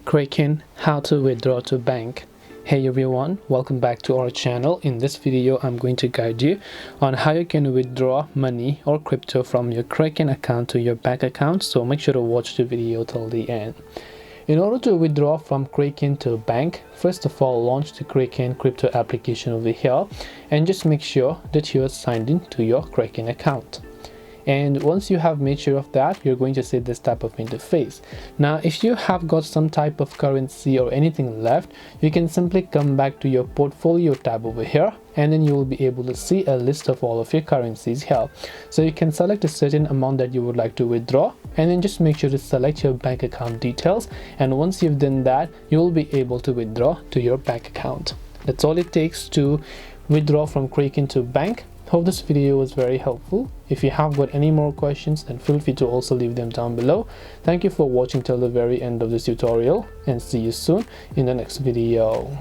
Kraken, how to withdraw to bank. Hey everyone, welcome back to our channel. In this video I'm going to guide you on how you can withdraw money or crypto from your Kraken account to your bank account, so make sure to watch the video till the end. In order to withdraw from Kraken to bank, first of all launch the Kraken crypto application over here and just make sure that you are signed in to your Kraken account. And once you have made sure of that, you're going to see this type of interface. Now if you have got some type of currency or anything left, you can simply come back to your portfolio tab over here, and then you will be able to see a list of all of your currencies here. So you can select a certain amount that you would like to withdraw, and then just make sure to select your bank account details, and once you've done that, you will be able to withdraw to your bank account. That's all it takes to withdraw from Kraken to bank. Hope this video was very helpful. If you have got any more questions, then feel free to also leave them down below. Thank you for watching till the very end of this tutorial, and see you soon in the next video.